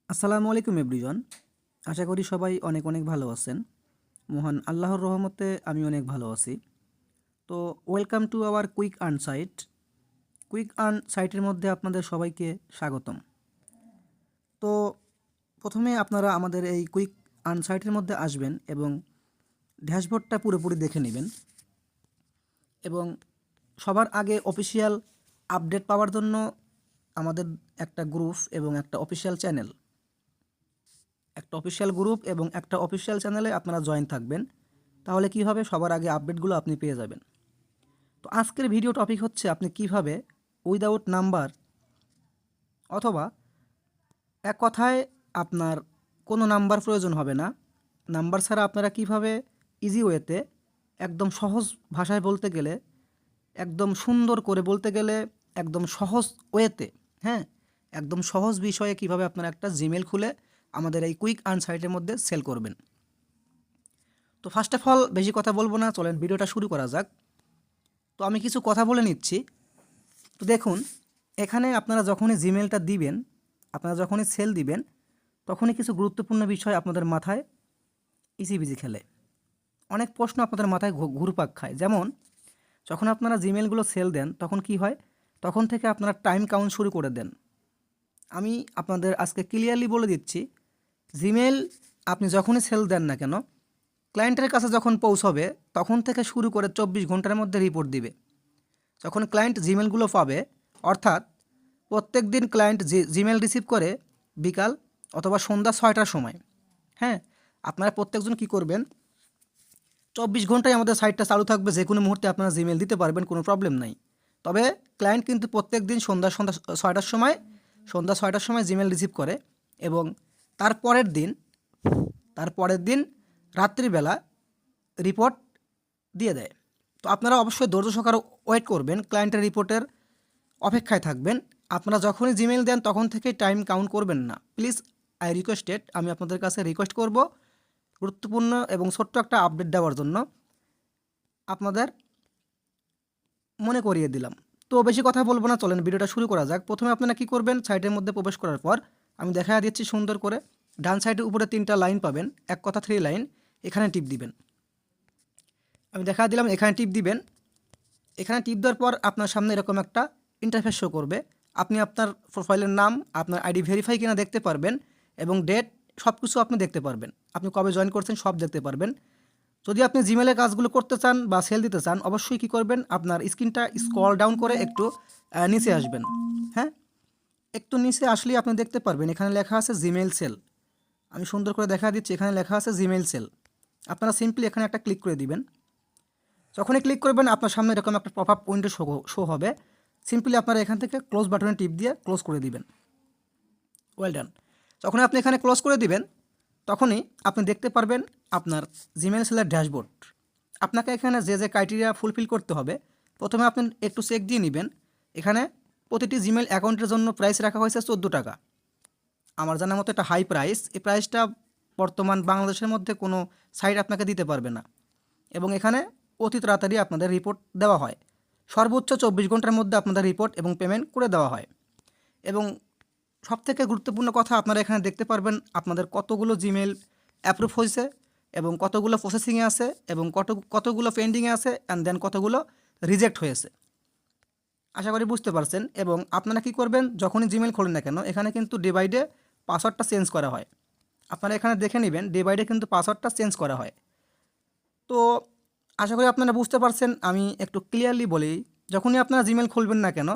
আসসালামু আলাইকুম এভরিওয়ান। আশা করি সবাই অনেক অনেক ভালো আছেন। মহান আল্লাহর রহমতে আমি অনেক ভালো আছি। তো welcome to our quick earn site. Quick earn সাইটের মধ্যে আপনাদের সবাইকে স্বাগতম। তো প্রথমে আপনারা আমাদের এই কুইক আর্ন সাইটের মধ্যে আসবেন এবং ড্যাশবোর্ডটা পুরোপুরি দেখে নেবেন এবং সবার আগে অফিসিয়াল আপডেট পাওয়ার জন্য আমাদের একটা গ্রুপ এবং একটা অফিসিয়াল চ্যানেলে আপনারা জয়েন থাকবেন। তাহলে কি হবে, সবার আগে আপডেটগুলো আপনি পেয়ে যাবেন। তো আজকের ভিডিও টপিক হচ্ছে আপনি কিভাবে উইদাউট নাম্বার অথবা এক কথায় আপনার কোনো নাম্বার প্রয়োজন হবে না, নাম্বার ছাড়া আপনারা কিভাবে ইজি ওয়েতে একদম সহজ ভাষায় বলতে গেলে, একদম সুন্দর করে বলতে গেলে, একদম সহজ ওয়েতে, হ্যাঁ, একদম সহজ বিষয়ে কিভাবে আপনারা একটা জিমেল খুলে আমাদের এই কুইক আর্ন সাইটের মধ্যে সেল করবেন। তো ফার্স্ট অফ অল বেশি কথা বলবো না, চলেন ভিডিওটা শুরু করা যাক। তো আমি কিছু কথা বলে নিচ্ছি। তো দেখুন, এখানে আপনারা যখনই জিমেলটা দিবেন, আপনারা যখনই সেল দিবেন, তখনই কিছু গুরুত্বপূর্ণ বিষয় আপনাদের মাথায় ইজিবিজি খেলে। অনেক প্রশ্ন আপনাদের মাথায় ঘুরপাক খায়। যেমন, যখন আপনারা জিমেলগুলো সেল দেন তখন কি হয়, তখন থেকে আপনারা টাইম কাউন্ট শুরু করে দেন। আমি আপনাদের আজকে ক্লিয়ারলি বলে দিচ্ছি, জিমেল আপনি যখনই সেল দেন না কেন, ক্লায়েন্টের কাছে যখন পৌঁছবে তখন থেকে শুরু করে 24 ঘন্টার মধ্যে রিপোর্ট দিবে। যখন ক্লায়েন্ট জিমেলগুলো পাবে, অর্থাৎ প্রত্যেক দিন ক্লায়েন্ট জিমেল রিসিভ করে বিকাল অথবা সন্ধ্যা 6টার সময়। হ্যাঁ, আপনারা প্রত্যেকজন কি করবেন, 24 ঘন্টায় আমাদের সাইটটা চালু থাকবে, যে কোনো মুহূর্তে আপনারা জিমেল দিতে পারবেন, কোনো প্রবলেম নাই। তবে ক্লায়েন্ট কিন্তু প্রত্যেক দিন সন্ধ্যা 6টার সময় জিমেল রিসিভ করে এবং তার পরের দিন রাত্রিবেলা রিপোর্ট দিয়ে দেয়। তো আপনারা অবশ্যই ধৈর্য সহকারে ওয়েট করবেন, ক্লায়েন্টের রিপোর্টের অপেক্ষায় থাকবেন। আপনারা যখনই জিমেল দেন তখন থেকেই টাইম কাউন্ট করবেন না, প্লিজ। আমি আপনাদের কাছে রিকোয়েস্ট করব, গুরুত্বপূর্ণ এবং ছোট্ট একটা আপডেট দেওয়ার জন্য আপনাদের মনে করিয়ে দিলাম। তো বেশি কথা বলবো না, চলেন ভিডিওটা শুরু করা যাক। প্রথমে আপনারা কি করবেন, সাইটের মধ্যে প্রবেশ করার পর আমি দেখা দিচ্ছি সুন্দর করে, ডান সাইডের উপরে 3টা লাইন পাবেন, এক কথা 3 লাইন, এখানে টিপ দিবেন। আমি দেখা দিলাম, এখানে টিপ দিবেন। এখানে টিপ দেওয়ার পর আপনার সামনে এরকম একটা ইন্টারফেস শো করবে। আপনি আপনার প্রোফাইলের নাম, আপনার আইডি ভেরিফাই কিনা দেখতে পারবেন এবং ডেট, সব কিছু আপনি দেখতে পারবেন। আপনি কবে জয়েন করছেন সব দেখতে পারবেন। যদি আপনি জিমেলের কাজগুলো করতে চান বা সেল দিতে চান, অবশ্যই কী করবেন, আপনার স্ক্রিনটা স্ক্রল ডাউন করে একটু নিচে আসবেন। হ্যাঁ, একটু নিচে আসলেই আপনি দেখতে পারবেন এখানে লেখা আছে জিমেল সেল। আমি সুন্দর করে দেখা দিচ্ছি, এখানে লেখা আছে জিমেল সেল। আপনারা সিম্পলি এখানে একটা ক্লিক করে দিবেন। যখনই ক্লিক করবেন আপনার সামনে এরকম একটা পপ আপ উইন্ডো শো হবে। সিম্পলি আপনারা এখান থেকে ক্লোজ বাটনে টিপ দিয়ে ক্লোজ করে দিবেন। Well done. যখন আপনি এখানে ক্লোজ করে দিবেন, তখনই আপনি দেখতে পারবেন আপনার জিমেল সেলের ড্যাশবোর্ড। আপনাকে এখানে যে যে ক্রাইটেরিয়া ফুলফিল করতে হবে, প্রথমে আপনি একটু চেক দিয়ে নেবেন। এখানে প্রতিটি জিমেল অ্যাকাউন্টের জন্য প্রাইস রাখা হয়েছে 14 টাকা। আমার জানার মতো একটা হাই প্রাইস। এই প্রাইসটা বর্তমান বাংলাদেশের মধ্যে কোনো সাইট আপনাকে দিতে পারবে না এবং এখানে অতি তাড়াতাড়ি আপনাদের রিপোর্ট দেওয়া হয়। সর্বোচ্চ 24 ঘন্টার মধ্যে আপনাদের রিপোর্ট এবং পেমেন্ট করে দেওয়া হয়। এবং সবথেকে গুরুত্বপূর্ণ কথা, আপনারা এখানে দেখতে পারবেন আপনাদের কতগুলো জিমেল অ্যাপ্রুভ হয়েছে এবং কতগুলো প্রসেসিংয়ে আছে এবং কতগুলো পেন্ডিংয়ে আছে, অ্যান্ড দেন কতগুলো রিজেক্ট হয়েছে। আশা করি বুঝতে পারছেন। এবং আপনারা কি করবেন, যখনই জিমেল খোলেন না কেন, এখানে কিন্তু ডে বাই ডে পাসওয়ার্ডটা চেঞ্জ করা হয়। আপনারা এখানে দেখে নেবেন, ডে বাই ডে কিন্তু পাসওয়ার্ডটা চেঞ্জ করা হয়। তো আশা করি আপনারা বুঝতে পারছেন। আমি একটু ক্লিয়ারলি বলি, যখনই আপনারা জিমেল খুলবেন না কেন,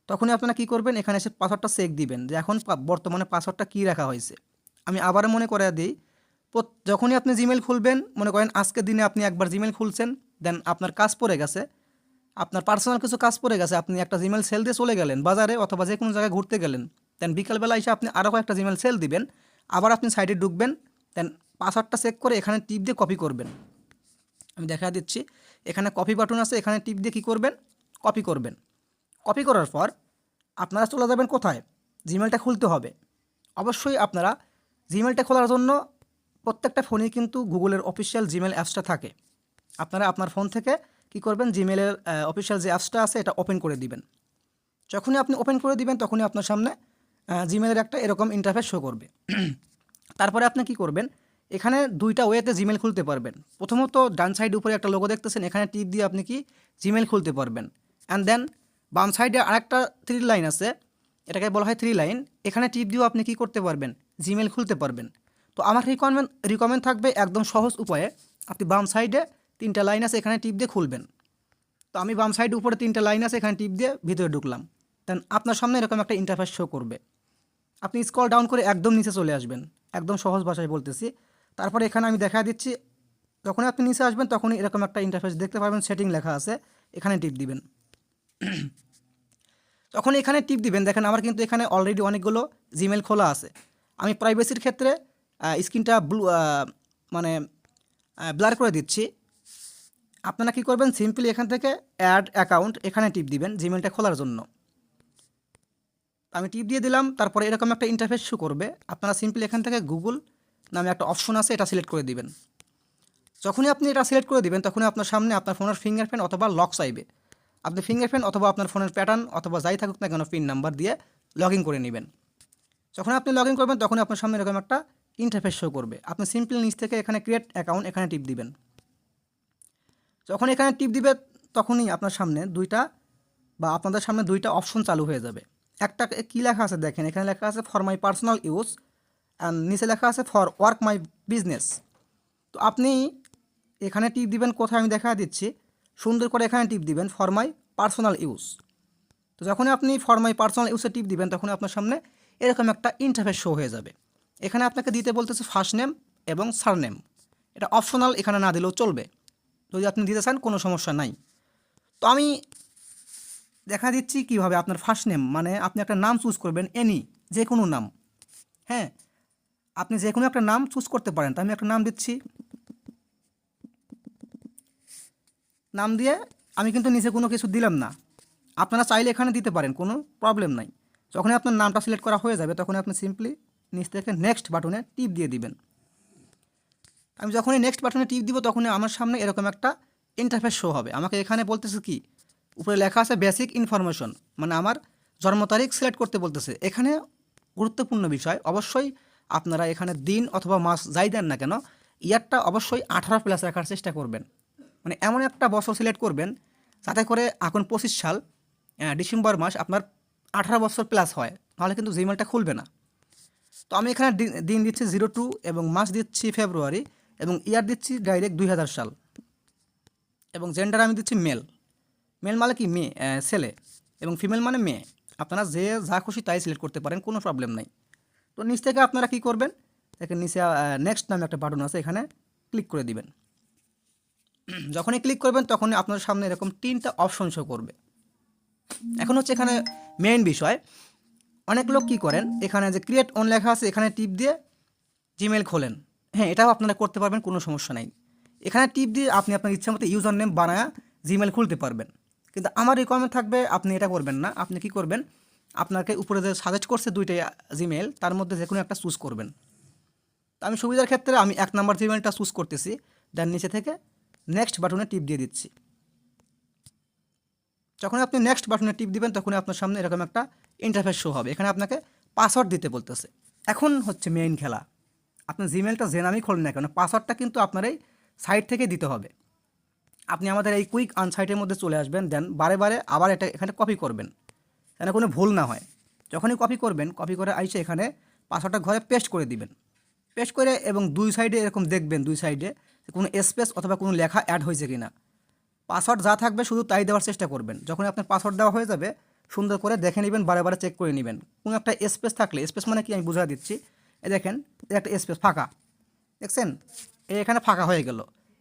তখনই আপনারা কী করবেন, এখানে এসে পাসওয়ার্ডটা চেক দিবেন যে এখন বর্তমানে পাসওয়ার্ডটা কী রাখা হয়েছে। আমি আবার মনে করে দিই, যখনই আপনি জিমেল খুলবেন, মনে করেন আজকের দিনে আপনি একবার জিমেল খুলছেন, দেন আপনার কাজ পড়ে গেছে, আপনার পার্সোনাল কিছু কাজ পড়ে গেছে, আপনি একটা জিমেল সেল দিয়ে চলে গেলেন বাজারে অথবা যে কোনো জায়গায় ঘুরতে গেলেন, দেন বিকালবেলা এসে আপনি আরও একটা জিমেল সেল দিবেন, আবার আপনি সাইডে ঢুকবেন, দেন পাসওয়ার্ডটা চেক করে এখানে টিপ দিয়ে কপি করবেন। আমি দেখা দিচ্ছি, এখানে কপি বাটন আছে, এখানে টিপ দিয়ে কী করবেন, কপি করবেন। কপি করার পর আপনারা চলে যাবেন কোথায়, জিমেলটা খুলতে হবে। অবশ্যই আপনারা জিমেলটা খোলার জন্য প্রত্যেকটা ফোনেই কিন্তু গুগলের অফিসিয়াল জিমেল অ্যাপসটা থাকে। আপনারা আপনার ফোন থেকে কী করবেন, জিমেলের অফিসিয়াল যে অ্যাপসটা আছে এটা ওপেন করে দিবেন। যখনই আপনি ওপেন করে দিবেন, তখনই আপনার সামনে জিমেলের একটা এরকম ইন্টারফেস শো করবে। তারপরে আপনি কি করবেন, এখানে দুইটা ওয়েতে জিমেল খুলতে পারবেন। প্রথমত ডান সাইড উপরে একটা লোগো দেখতেছেন, এখানে টিপ দিয়ে আপনি কি জিমেল খুলতে পারবেন। অ্যান্ড দেন বাম সাইডে আরেকটা 3 লাইন আছে, এটাকে বলা হয় 3 লাইন, এখানে টিপ দিয়েও আপনি কি করতে পারবেন, জিমেল খুলতে পারবেন। তো আমার রিকমেন্ড থাকবে একদম সহজ উপায়ে, আপনি বাম সাইডে 3টা লাইন আছে, এখানে টিপ দিয়ে খুলবেন। তো আমি বাম সাইড উপরে 3টা লাইন আছে, এখানে টিপ দিয়ে ভিতরে ঢুকলাম। দেন আপনার সামনে এরকম একটা ইন্টারফেস শো করবে। আপনি স্ক্রল ডাউন করে একদম নিচে চলে আসবেন, একদম সহজ ভাষায় বলতেছি। তারপরে এখানে আমি দেখা দিচ্ছি, যখনই আপনি নিচে আসবেন তখনই এরকম একটা ইন্টারফেস দেখতে পাবেন, সেটিং লেখা আছে, এখানে টিপ দিবেন। তখন এখানে টিপ দিবেন, দেখেন আমার কিন্তু এখানে অলরেডি অনেকগুলো জিমেল খোলা আছে। আমি প্রাইভেসির ক্ষেত্রে স্ক্রিনটা মানে ব্লার করে দিচ্ছি। আপনারা কী করবেন, সিম্পলি এখান থেকে অ্যাড অ্যাকাউন্ট এখানে টিপ দিবেন জিমেলটা খোলার জন্য। আমি টিপ দিয়ে দিলাম, তারপরে এরকম একটা ইন্টারফেস শো করবে। আপনারা সিম্পলি এখান থেকে গুগল নামে একটা অপশন আছে, এটা সিলেক্ট করে দিবেন। যখনই আপনি এটা সিলেক্ট করে দিবেন তখনই আপনার সামনে আপনার ফোনের ফিঙ্গারপ্রিন্ট অথবা লক চাইবে। আপনি ফিঙ্গারপ্রিন্ট অথবা আপনার ফোনের প্যাটার্ন অথবা যাই থাকুক না কেন পিন নাম্বার দিয়ে লগ ইন করে নেবেন। যখন আপনি লগ ইন করবেন তখন আপনার সামনে এরকম একটা ইন্টারফেস শো করবে। আপনি সিম্পলি নিচ থেকে এখানে ক্রিয়েট অ্যাকাউন্ট এখানে টিপ দিবেন। যখন এখানে টিপ দিবে তখনই আপনার সামনে আপনাদের সামনে দুইটা অপশন চালু হয়ে যাবে। একটা কী লেখা আছে দেখেন, এখানে লেখা আছে for my personal use and নিচে লেখা আছে ফর ওয়ার্ক মাই বিজনেস। তো আপনি এখানে টিপ দিবেন, কোথায় আমি দেখা দিচ্ছি, সুন্দর করে এখানে টিপ দিবেন ফর মাই পার্সোনাল ইউজ। তো যখনই আপনি ফর মাই পার্সোনাল ইউজে টিপ দিবেন তখন আপনার সামনে এরকম একটা ইন্টারফেস শো হয়ে যাবে। এখানে আপনাকে দিতে বলতেছে ফার্স্ট নেম এবং সারনেম, এটা অপশনাল, এখানে না দিলেও চলবে, যদি আপনি দিতে চান কোনো সমস্যা নাই। তো আমি দেখা দিচ্ছি কিভাবে আপনার ফার্স্ট নেম, মানে আপনি একটা নাম চুজ করবেন, যে কোনো নাম। হ্যাঁ, আপনি যে কোনো একটা নাম চুজ করতে পারেন। তো আমি একটা নাম দিচ্ছি, নাম দিয়ে আমি কিন্তু নিচে কোনো কিছু দিলাম না, আপনারা চাইলে এখানে দিতে পারেন, কোনো প্রবলেম নাই। যখনই আপনার নামটা সিলেক্ট করা হয়ে যাবে তখন আপনি সিম্পলি নিচ থেকে নেক্সট বাটনে টিপ দিয়ে দিবেন। আমি যখনই নেক্সট বাটনে টিপ দিব তখনই আমার সামনে এরকম একটা ইন্টারফেস শো হবে। আমাকে এখানে বলতেছে কি, উপরে লেখা আছে বেসিক ইনফরমেশন, মানে আমার জন্ম তারিখ সিলেক্ট করতে বলতেছে। এখানে গুরুত্বপূর্ণ বিষয়, অবশ্যই আপনারা এখানে দিন অথবা মাস যাই দেন না কেন, ইয়ারটা অবশ্যই 18+ রাখার চেষ্টা করবেন। মানে এমন একটা বছর সিলেক্ট করবেন যাতে করে এখন 25 সাল ডিসেম্বর মাস আপনার 18 বছর প্লাস হয়, নাহলে কিন্তু জিমেলটা খুলবে না। তো আমি এখানে দিন দিচ্ছি 02 এবং মাস দিচ্ছি ফেব্রুয়ারি এবং ইয়ার দিচ্ছি ডাইরেক্ট 2000 সাল এবং জেন্ডার আমি দিচ্ছি মেল। মেল মানে কি মেয়ে, ছেলে, এবং ফিমেল মানে মেয়ে। আপনারা যে যা খুশি তাই সিলেক্ট করতে পারেন, কোনো প্রবলেম নাই। তো নিচ থেকে আপনারা কি করবেন, দেখেন নিচে নেক্সট নামে একটা বাটন আছে, এখানে ক্লিক করে দিবেন। যখনই ক্লিক করবেন তখনই আপনার সামনে এরকম 3টা অপশন শো করবে। এখন হচ্ছে এখানে মেইন বিষয়, অনেক লোক কী করেন, এখানে যে ক্রিয়েট অন লেখা আছে এখানে টিপ দিয়ে জিমেল খোলেন। হ্যাঁ, এটাও আপনারা করতে পারবেন, কোনো সমস্যা নাই। এখানে টিপ দিয়ে আপনি আপনার ইচ্ছা মতো ইউজার নেম বানায়া জিমেল খুলতে পারবেন। কিন্তু আমার রিকোয়ারমেন্ট থাকবে আপনি এটা করবেন না। আপনি কি করবেন, আপনাকে উপরে যে সাজেস্ট করছে 2টা জিমেল, তার মধ্যে যে কোনো একটা চুজ করবেন। তো আমি সুবিধার ক্ষেত্রে আমি 1 নম্বর জিমেলটা চুজ করতেছি, দেন নিচে থেকে নেক্সট বাটনে টিপ দিয়ে দিচ্ছি। যখন আপনি নেক্সট বাটনে টিপ দিবেন তখন আপনার সামনে এরকম একটা ইন্টারফেস শো হবে। এখানে আপনাকে পাসওয়ার্ড দিতে বলতেছে। এখন হচ্ছে মেইন খেলা, আপনি জিমেলটা যে নামই খোলেন না কেন, পাসওয়ার্ডটা কিন্তু আপনার এই সাইট থেকে দিতে হবে। আপনি আমাদের এই কুইক আনসাইটের মধ্যে চলে আসবেন, দেন বারে বারে আবার এটা এখানে কপি করবেন, যেন কোনো ভুল না হয়। যখনই কপি করবেন, কপি করে আইসে এখানে পাসওয়ার্ডটা ঘরে পেস্ট করে দিবেন। পেস্ট করে এবং 2 সাইডে এরকম দেখবেন, 2 সাইডে কোনো স্পেস অথবা কোনো লেখা অ্যাড হয়েছে কি না। পাসওয়ার্ড যা থাকবে শুধু তাই দেওয়ার চেষ্টা করবেন। যখন আপনার পাসওয়ার্ড দেওয়া হয়ে যাবে সুন্দর করে দেখে নেবেন, বারে বারে চেক করে নেবেন। কোনো একটা স্পেস থাকলে, স্পেস মানে কি আমি বুঝা দিচ্ছি, এই দেখেন একটা স্পেস ফাঁকা, দেখছেন, এখানে ফাঁকা হয়ে গেল।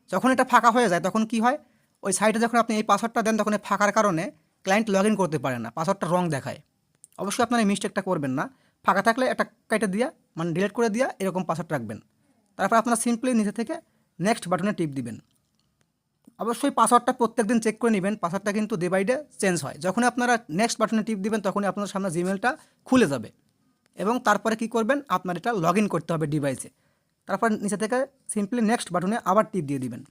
যখন এটা ফাঁকা হয়ে যায় তখন কি হয়, ওই সাইটে যখন আপনি এই পাসওয়ার্ডটা দেন তখন এই ফাঁকার কারণে ক্লায়েন্ট লগ ইন করতে পারে না, পাসওয়ার্ডটা রং দেখায়। অবশ্যই আপনারা এই মিস্টেকটা করবেন না। ফাঁকা থাকলে এটা কেটে দিয়া, মানে ডিলিট করে দিয়া এরকম পাসওয়ার্ড রাখবেন। তারপর আপনারা সিম্পলি নিচে থেকে নেক্সট বাটনে টিপ দিবেন। অবশ্যই পাসওয়ার্ডটা প্রত্যেকদিন চেক করে নেবেন, পাসওয়ার্ডটা কিন্তু ডে বাই ডে চেঞ্জ হয়। যখন আপনারা নেক্সট বাটনে টিপ দিবেন তখনই আপনার সামনে জিমেলটা খুলে যাবে এবং তারপরে কি করবেন, আপনার এটা লগ ইন করতে হবে ডিভাইসে। তারপর নিচে থেকে সিম্পলি নেক্সট বাটনে আবার টিপ দিয়ে দিবেন।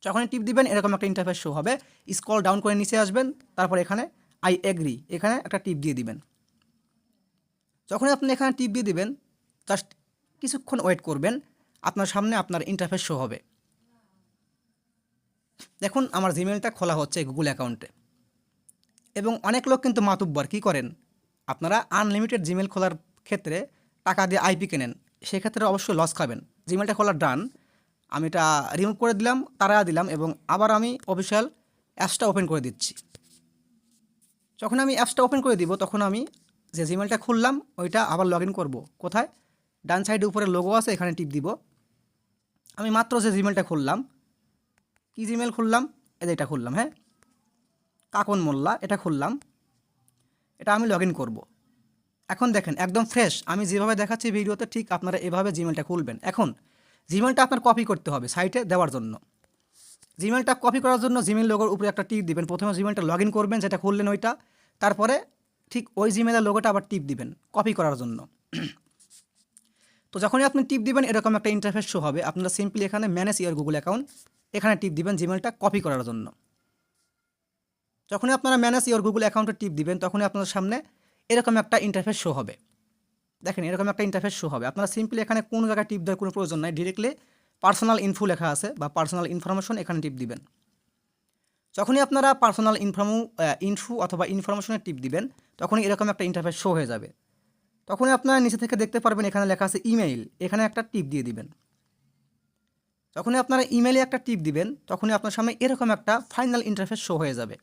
যখনই টিপ দিবেন এরকম একটা ইন্টারফেস শো হবে। স্ক্রল ডাউন করে নিচে আসবেন, তারপর এখানে আই এগ্রি, এখানে একটা টিপ দিয়ে দিবেন। যখনই আপনি এখানে টিপ দিয়ে দিবেন, জাস্ট কিছুক্ষণ ওয়েট করবেন, আপনার সামনে আপনার ইন্টারফেস শো হবে। দেখুন আমার জিমেলটা খোলা হচ্ছে গুগল অ্যাকাউন্টে। এবং অনেক লোক কিন্তু মাতুব্বর কী করেন, আপনারা আনলিমিটেড জিমেল খোলার ক্ষেত্রে টাকা দিয়ে আইপি কেনেন, সেক্ষেত্রে অবশ্যই লস খাবেন। জিমেলটা খোলা ডান, আমি এটা রিমুভ করে দিলাম, তারা দিলাম এবং আবার আমি অফিসিয়াল অ্যাপসটা ওপেন করে দিচ্ছি। যখন আমি অ্যাপসটা ওপেন করে দিব তখন আমি যে জিমেলটা খুললাম ওইটা আবার লগ ইন করবো। কোথায়? ডান সাইডে উপরে লোগো আছে, এখানে টিপ দিব। আমি মাত্র যে জিমেলটা খুললাম, কি জিমেল খুললাম, এটা খুললাম, হ্যাঁ, কাকন মোল্লা, এটা খুললাম, এটা আমি লগ ইন করবো। এখন দেখেন একদম ফ্রেশ, আমি যেভাবে দেখাচ্ছি ভিডিওতে ঠিক আপনারা এভাবে জিমেলটা খুলবেন। এখন জিমেলটা আপনার কপি করতে হবে সাইটে দেওয়ার জন্য। জিমেলটা কপি করার জন্য জিমেল লোগোর উপরে একটা টিপ দিবেন। প্রথমে জিমেলটা লগ ইন করবেন, যেটা খুললেন ওইটা, তারপরে ঠিক ওই জিমেলের লোগোটা আবার টিপ দিবেন কপি করার জন্য। তো যখনই আপনি টিপ দিবেন এরকম একটা ইন্টারফেস শো হবে। আপনারা সিম্পলি এখানে ম্যানেজ ইওর গুগল অ্যাকাউন্ট, এখানে টিপ দিবেন জিমেলটা কপি করার জন্য। যখনই আপনারা ম্যানেজ ইওর গুগল অ্যাকাউন্টে টিপ দিবেন তখনই আপনাদের সামনে এরকম একটা ইন্টারফেস শো হবে। দেখেন এরকম একটা ইন্টারফেস শো হবে। আপনারা সিম্পলি এখানে কোনো জায়গায় টিপ দেওয়ার কোনো প্রয়োজন নাই, ডিরেক্টলি পার্সোনাল ইনফো লেখা আছে বা পার্সোনাল ইনফরমেশন, এখানে টিপ দিবেন। যখনই আপনারা পার্সোনাল ইনফো অথবা ইনফরমেশনে টিপ দিবেন তখনই এরকম একটা ইন্টারফেস শো হয়ে যাবে। তখনই আপনারা নিচে থেকে দেখতে পারবেন এখানে লেখা আছে ইমেইল, এখানে একটা টিপ দিয়ে দিবেন। যখনই আপনারা ইমেইলে একটা টিপ দিবেন তখনই আপনার সামনে এরকম একটা ফাইনাল ইন্টারফেস শো হয়ে যাবে।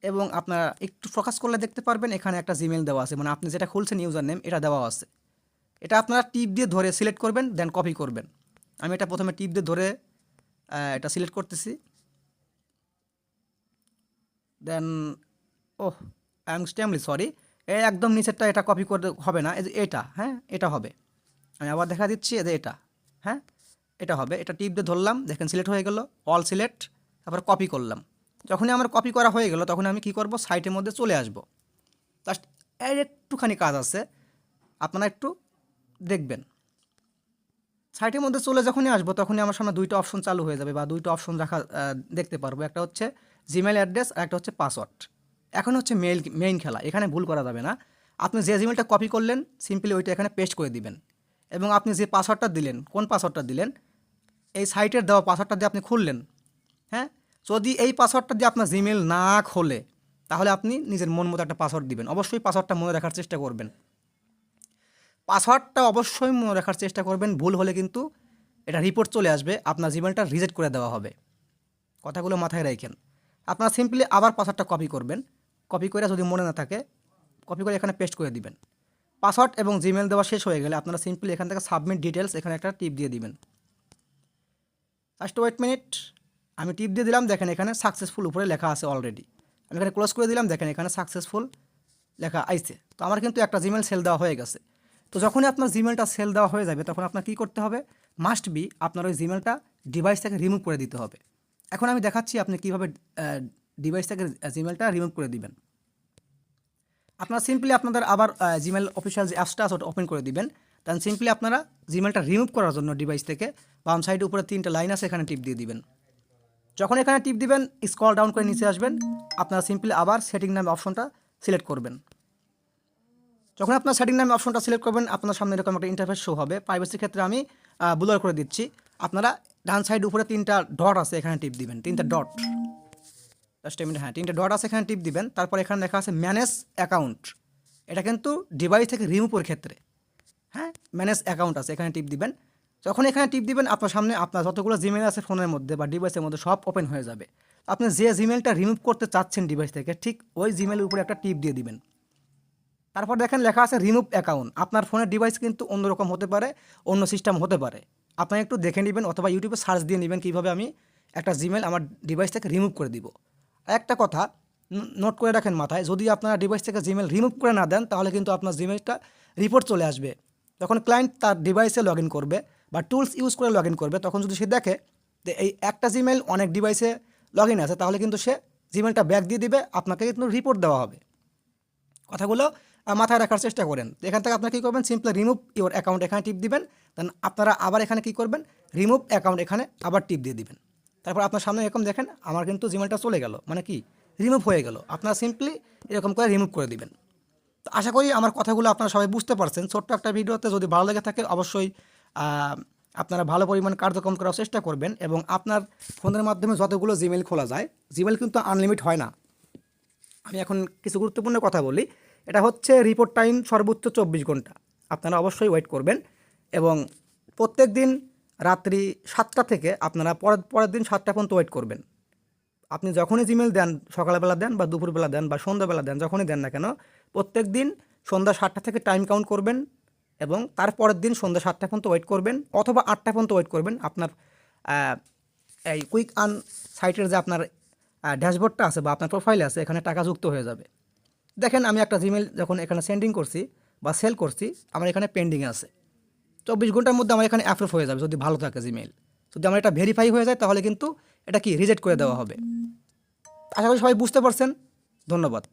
এবং আপনারা একটু ফোকাস করলে দেখতে পারবেন এখানে একটা জিমেল দেওয়া আছে, মানে আপনি যেটা খুলছেন ইউজার নেম এটা দেওয়া আছে। এটা আপনারা টিপ দিয়ে ধরে সিলেক্ট করবেন, দেন কপি করবেন। আমি এটা প্রথমে টিপ দিয়ে ধরে এটা সিলেক্ট করতেছি, then I am extremely sorry, একদম নিচেরটা এটা কপি করতে হবে না, এই যে এটা, হ্যাঁ এটা হবে। আমি আবার দেখা দিচ্ছি, এই যে এটা, হ্যাঁ এটা হবে। এটা টিপ দিয়ে ধরলাম, দেখেন সিলেক্ট হয়ে গেল, অল সিলেক্ট, তারপর কপি করলাম। যখনই আমার কপি করা হয়ে গেল তখন আমি কি করব, সাইটের মধ্যে চলে আসব। জাস্ট এর একটুখানি কাজ আছে, আপনারা একটু দেখবেন। সাইটের মধ্যে চলে যখনই আসবো তখনই আমার সামনে দুইটা অপশন চালু হয়ে যাবে বা দুইটা অপশন দেখতে পারবো। একটা হচ্ছে জিমেল অ্যাড্রেস আর একটা হচ্ছে পাসওয়ার্ড। এখন হচ্ছে মেইন খেলা, এখানে ভুল করা যাবে না। আপনি যে জিমেলটা কপি করলেন সিম্পলি ওইটা এখানে পেস্ট করে দিবেন এবং আপনি যে পাসওয়ার্ডটা দিলেন, কোন পাসওয়ার্ডটা দিলেন, এই সাইটের দেওয়া পাসওয়ার্ডটা দিয়ে আপনি খুললেন, হ্যাঁ। যদি এই পাসওয়ার্ডটা দিয়ে আপনার জিমেল না খোলে তাহলে আপনি নিজের মন মতো একটা পাসওয়ার্ড দিবেন। অবশ্যই পাসওয়ার্ডটা মনে রাখার চেষ্টা করবেন, পাসওয়ার্ডটা অবশ্যই মনে রাখার চেষ্টা করবেন। ভুল হলে কিন্তু এটা রিপোর্ট চলে আসবে, আপনার জিমেলটা রিজেক্ট করে দেওয়া হবে। কথাগুলো মাথায় রাখেন। আপনারা সিম্পলি আবার পাসওয়ার্ডটা কপি করবেন, কপি করে যদি মনে না থাকে কপি করে এখানে পেস্ট করে দিবেন। পাসওয়ার্ড এবং জিমেল দেওয়া শেষ হয়ে গেলে আপনারা সিম্পলি এখান থেকে সাবমিট ডিটেলস, এখানে একটা টিপ দিয়ে দিবেন। জাস্ট ওয়েট মিনিট, আমি টিপ দিয়ে দিলাম, দেখেন এখানে সাকসেসফুল উপরে লেখা আছে অলরেডি। আমি এখানে ক্লোজ করে দিলাম, দেখেন এখানে সাকসেসফুল লেখা আইছে। তো আমার কিন্তু একটা জিমেল সেল দেওয়া হয়ে গেছে। তো যখনই আপনার জিমেলটা সেল দেওয়া হয়ে যাবে তখন আপনার কী করতে হবে, মাস্ট বি আপনার ওই জিমেলটা ডিভাইস থেকে রিমুভ করে দিতে হবে। এখন আমি দেখাচ্ছি আপনি কীভাবে ডিভাইস থেকে জিমেলটা রিমুভ করে দিবেন। আপনারা সিম্পলি আপনাদের আবার জিমেল অফিসিয়াল যে অ্যাপসটা আছে ওটা ওপেন করে দিবেন। দেন সিম্পলি আপনারা জিমেলটা রিমুভ করার জন্য ডিভাইস থেকে বাম সাইডে উপরে 3টা লাইন আছে, এখানে টিপ দিয়ে দিবেন। যখন এখানে টিপ দিবেন স্ক্রল ডাউন করে নিচে আসবেন, আপনারা সিম্পলি আবার সেটিং নামে অপশনটা সিলেক্ট করবেন। যখন আপনার সেটিং নামে অপশনটা সিলেক্ট করবেন আপনার সামনে এরকম একটা ইন্টারফেস শো হবে। প্রাইভেসির ক্ষেত্রে আমি ব্লার করে দিচ্ছি। আপনারা ডান সাইড উপরে 3টা ডট আছে, এখানে টিপ দিবেন, 3টা ডট, জাস্ট এ মিনিট, হ্যাঁ 3টা ডট আছে, এখানে টিপ দিবেন। তারপর এখানে লেখা আছে ম্যানেজ অ্যাকাউন্ট, এটা কিন্তু ডিভাইস থেকে রিমুভের ক্ষেত্রে, হ্যাঁ ম্যানেজ অ্যাকাউন্ট আছে, এখানে টিপ দিবেন। যখন এখানে টিপ দিবেন আপনার সামনে আপনার যতগুলো জিমেল আছে ফোনের মধ্যে বা ডিভাইসের মধ্যে সব ওপেন হয়ে যাবে। আপনি যে জিমেলটা রিমুভ করতে চাচ্ছেন ডিভাইস থেকে ঠিক ওই জিমেলের উপরে একটা টিপ দিয়ে দিবেন। তারপর দেখেন লেখা আছে রিমুভ অ্যাকাউন্ট। আপনার ফোনের ডিভাইস কিন্তু অন্যরকম হতে পারে, অন্য সিস্টেম হতে পারে, আপনারা একটু দেখে নেবেন অথবা ইউটিউবে সার্চ দিয়ে নেবেন কীভাবে আমি একটা জিমেল আমার ডিভাইস থেকে রিমুভ করে দিব। একটা কথা নোট করে রাখেন মাথায়, যদি আপনারা ডিভাইস থেকে জিমেল রিমুভ করে না দেন তাহলে কিন্তু আপনার জিমেলটা রিপোর্ট চলে আসবে। যখন ক্লায়েন্ট তার ডিভাইসে লগ ইন করবে বা টুলস ইউজ করে লগ ইন করবে তখন যদি সে দেখে যে এই একটা জিমেল অনেক ডিভাইসে লগ ইন আছে তাহলে কিন্তু সে জিমেলটা ব্যাক দিয়ে দিবে, আপনাকে কিন্তু রিপোর্ট দেওয়া হবে। কথাগুলো মাথায় রাখার চেষ্টা করেন। এখান থেকে আপনারা কী করবেন, সিম্পলি রিমুভ ইওর অ্যাকাউন্ট এখানে টিপ দিবেন। দেন আপনারা আবার এখানে কী করবেন, রিমুভ অ্যাকাউন্ট এখানে আবার টিপ দিয়ে দিবেন। তারপর আপনার সামনে এরকম দেখেন আমার কিন্তু জিমেলটা চলে গেল, মানে কি রিমুভ হয়ে গেল। আপনারা সিম্পলি এরকম করে রিমুভ করে দিবেন। তো তো আশা করি আমার কথাগুলো আপনারা সবাই বুঝতে পারছেন। ছোট্ট একটা ভিডিওতে যদি ভালো লেগে থাকে অবশ্যই আপনারা ভালো পরিমাণ কার্যক্রম করার চেষ্টা করবেন এবং আপনার ফোনের মাধ্যমে যতগুলো জিমেইল খোলা যায়, জিমেইল কিন্তু আনলিমিট হয় না। আমি এখন কিছু গুরুত্বপূর্ণ কথা বলি। এটা হচ্ছে রিপোর্ট টাইম সর্বোচ্চ 24 ঘন্টা। আপনারা অবশ্যই ওয়েট করবেন এবং প্রত্যেক দিন রাত্রি 7টা থেকে আপনারা পরের দিন 7টা পর্যন্ত ওয়েট করবেন। আপনি যখনই জিমেইল দেন, সকালবেলা দেন বা দুপুরবেলা দেন বা সন্ধ্যাবেলা দেন, যখনই দেন না কেন, প্রত্যেক দিন সন্ধ্যা 7টা থেকে টাইম কাউন্ট করবেন এবং তারপরের দিন সন্ধ্যা 7টা পর্যন্ত ওয়েট করবেন অথবা 8টা পর্যন্ত ওয়েট করবেন। আপনার এই কুইক আর্ন সাইটের যে আপনার ড্যাশবোর্ডটা আছে বা আপনার প্রোফাইলে আছে, এখানে টাকা যুক্ত হয়ে যাবে। দেখেন আমি একটা জিমেইল যখন এখানে সেন্ডিং করছি বা সেল করছি, আমার এখানে পেন্ডিংয়ে আছে। 24 ঘন্টার মধ্যে আমার এখানে অ্যাপ্রুভ হয়ে যাবে যদি ভালো থাকে জিমেইল। যদি আমার এটা ভেরিফাই হয়ে যায় তাহলে কিন্তু এটা কি রিজেক্ট করে দেওয়া হবে। আশা করি সবাই বুঝতে পারছেন। ধন্যবাদ।